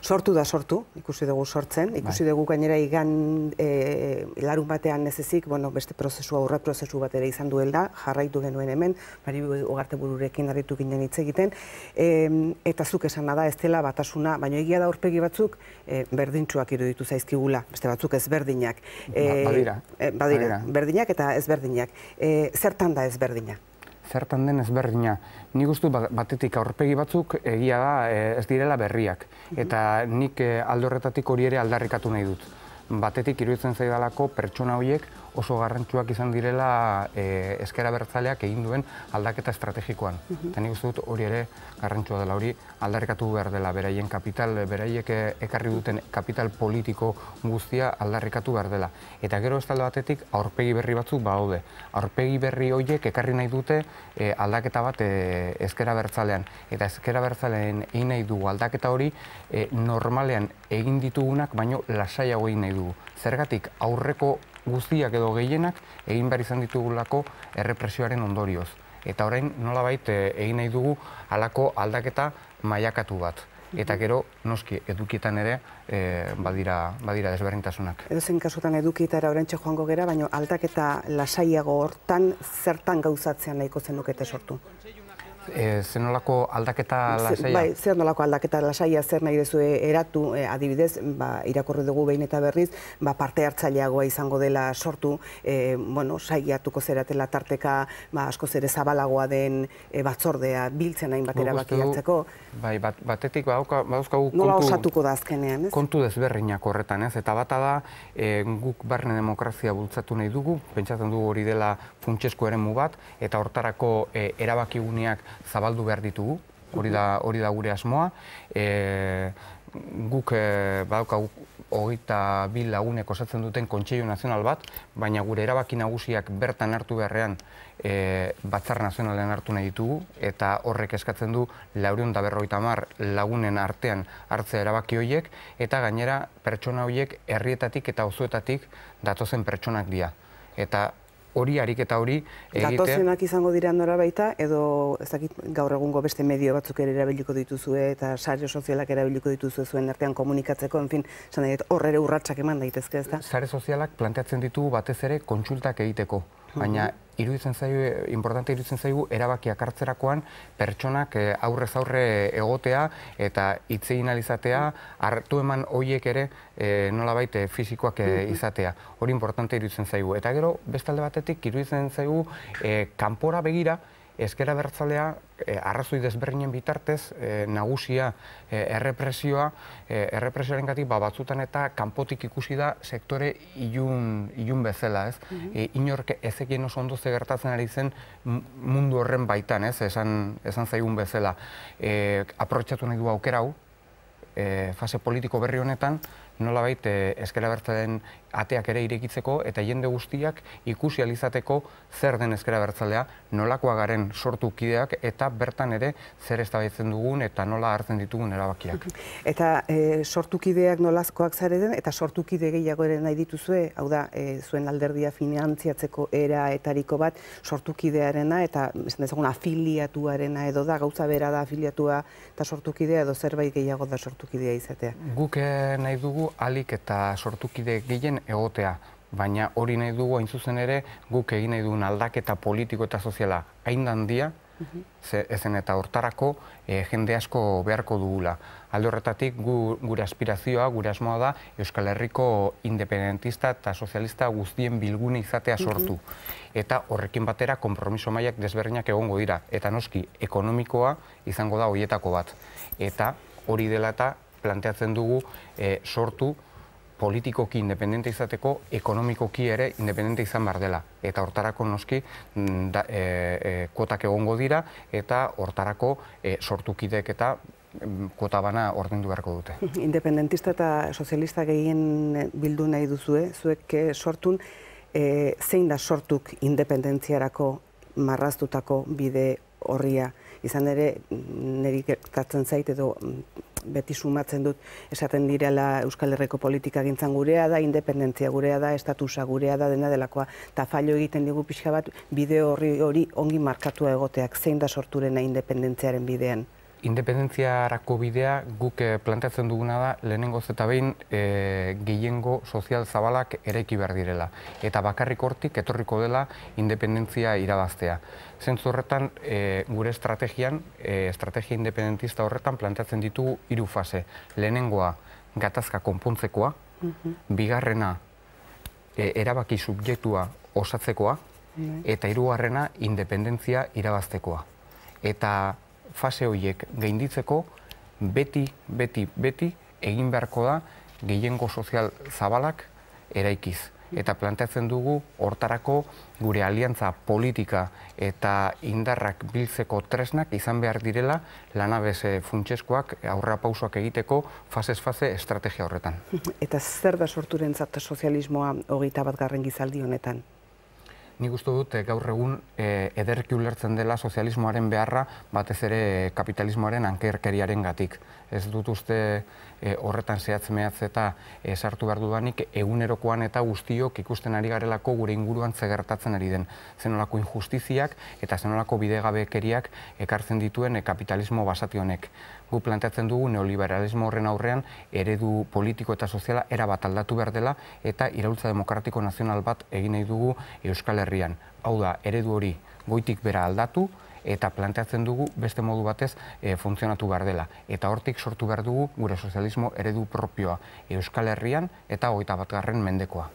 Sortu da sortu, ikusi dugu sortzen, ikusi dugu gainera igan larun batean ez ezik, beste prozesu, aurre prozesu bat ere izan duela, jarraitu genuen hemen, Maribi Ugartebururekin aritu ginen hitz egiten, eta zuk esana da ez dela batasuna, baina egia da aurpegi batzuk berdintsuak iruditu zaizkigula, beste batzuk ezberdinak. Badira, berdinak eta ezberdinak. Zertan da ezberdina? Zertan den ezberdina. Nik uste batetik aurpegi batzuk egia da ez direla berriak. Eta nik alde horretatik hori ere aldarrikatu nahi dut. Batetik iruditzen zaidalako pertsona horiek oso garrantzuak izan direla ezker abertzaleak egin duen aldaketa estrategikoan. Eta nik uste dut hori ere garrantzua dela, hori aldarrikatu behar dela, beraien kapital, beraiek ekarri duten kapital politiko guztia aldarrikatu behar dela. Eta gero ez talde batetik aurpegi berri batzuk badaude. Aurpegi berri horiek ekarri nahi dute aldaketa bat ezker abertzalean. Eta ezker abertzalean egin nahi dugu aldaketa hori normalean egin ditugunak, baino lasaiago egin nahi dugu. Zergatik aurreko guztiak edo gehienak egin behar izan ditugulako errepresioaren ondorioz. Eta orain nolabait egin nahi dugu halako aldaketa mailakatu bat. Eta gero, noski, edukietan ere badira desberdintasunak. Edozein kasutan edukietara oraintxe joango gera, baina aldaketa lasaiago hortan zertan gauzatzea nahiko zenukete sortu? Zer nolako aldaketa lasaia? Bai, zer nolako aldaketa lasaia, zer nahi dezu eratu, adibidez, irakurri dugu behin eta berriz, parte hartzaileagoa izango dela sortu, saiatuko zeratela tarteka askoz ere zabalagoa den batzordea biltzen hainbat erabaki hartzeko. Bai, batetik badauzkagu nola osatuko da azkenean, ez? Kontu desberdinak horretan, ez? Eta bata da, guk barne demokrazia bultzatu nahi dugu, pentsatzen dugu hori dela funtsezko eremu bat, eta hortarako erabakiguneak zabaldu behar ditugu, hori da gure asmoa. Guk badaukagu 22 lagunek osatzen duten Kontseilu Nazional bat, baina gure erabaki nagusiak bertan hartu beharrean Batzar Nazionalean hartu nahi ditugu, eta horrek eskatzen du 450 lagunen artean hartzea erabaki horiek, eta gainera pertsona horiek herrietatik eta auzoetatik datozen pertsonak dira. Eta hori, ariketa hori egite... Datozenak izango dira nora baita, edo gaur egungo beste medio batzuk ere erabiliko dituzue, eta sare sozialak erabiliko dituzue zuen artean komunikatzeko, enfin, hor ere urratsak eman daitezke, ez da? Sare sozialak planteatzen ditugu batez ere kontsultak egiteko, baina importante iruditzen zaigu erabakiak hartzerakoan pertsonak aurrez aurre egotea eta hitz egin ahal izatea, hartu eman horiek ere nolabait fisikoak izatea. Hori importante iruditzen zaigu. Eta gero, beste alde batetik iruditzen zaigu kanpora begira, ezker abertzalea arrazoi desberdinen bitartez, nagusia errepresioarengatik batzutan eta kanpotik ikusi da sektore ilun bezala, ez? Inork ezekien oso ondo ze gertatzen ari zen mundu horren baitan, ez? Esan zaigun bezala. Aprobetxatu nahi du aukera hau, fase politiko berri honetan, nolabait ezker abertzaleen ateak ere irekitzeko eta jende guztiak ikusi ahal izateko zer den ezker abertzalea, nolakoa garen sortu kideak eta bertan ere zer eztabaidatzen dugun eta nola hartzen ditugun erabakiak. Eta sortukideak nolazkoak zareten eta sortukide gehiago ere nahi dituzue, hau da, zuen alderdia finantziatzeko eraetariko bat sortukidearena eta afiliatuarena edo da, gauza bera da afiliatua eta sortukidea edo zerbait gehiago da sortukidea izatea. Guk nahi dugu alik eta sortukide gehien egotea, baina hori nahi dugu hain zuzen ere guk egin nahi dugun aldaketa politiko eta soziala hain handia, ezen eta hortarako jende asko beharko dugula. Alde horretatik gure aspirazioa, gure asmoa da Euskal Herriko independentista eta sozialista guztien bilgune izatea sortu. Eta horrekin batera konpromiso mailak desberdinak egongo dira. Eta noski, ekonomikoa izango da horietako bat. Eta hori dela eta planteatzen dugu sortu politikoki independente izateko, ekonomikoki ere independente izan behar dela. Eta hortarako noski kuotak egongo dira eta hortarako sortukidek eta kuota bana ordaindu beharko dute. Independentista eta sozialista gehien bildu nahi duzue, zuek sortun, zein da sortuk independentziarako marraztutako bide horria? Izan ere, niri gertatzen zait edo beti sumatzen dut esaten direla Euskal Herriko politika gintzan gurea da, independentzia gurea da, estatusa gurea da, dena delakoa. Eta fallo egiten digu pixka bat bide hori ongi markatua egoteak, zein da sorturena independentziaren bidean? Independentziarako bidea guk planteatzen duguna da lehenengoz eta behin gehiengo sozial zabalak eraiki behar direla. Eta bakarrik hortik etorriko dela independentzia irabaztea. Zentzu horretan, gure estrategia independentista horretan planteatzen ditugu 3 fase. Lehenengoa gatazka konpontzekoa, bigarrena erabaki subjektua osatzekoa, eta 3. independentzia irabaztekoa. Eta fase horiek gainditzeko beti egin beharko da gehiengo sozial zabalak eraikiz. Eta planteatzen dugu hortarako gure aliantza politika eta indarrak biltzeko tresnak izan behar direla lanabes funtseskoak aurrerapausoak egiteko fasez fase estrategia horretan. Eta zer da sorturentzat sozialismoa 21. gizaldi honetan? Nik uste dut gaur egun ederki ulertzen dela sozialismoaren beharra batez ere kapitalismoaren ankerkeriaren gatik. Ez dut uste horretan zehatz mehatz eta sartu behar dudanik egunerokoan eta guztiok ikusten ari garelako gure inguruan gertatzen ari den. Zenolako injustiziak eta zenolako bidegabekeriak ekartzen dituen kapitalismo basati honek. Gu planteatzen dugu neoliberalismo horren aurrean eredu politiko eta soziala erabat aldatu behar dela eta iraultza demokratiko nazional bat egin nahi dugu Euskal Herrian. Hau da, eredu hori goitik bera aldatu eta planteatzen dugu beste modu batez funtzionatu behar dela. Eta hortik sortu behar dugu gure sozialismo eredu propioa Euskal Herrian eta 21. mendekoa.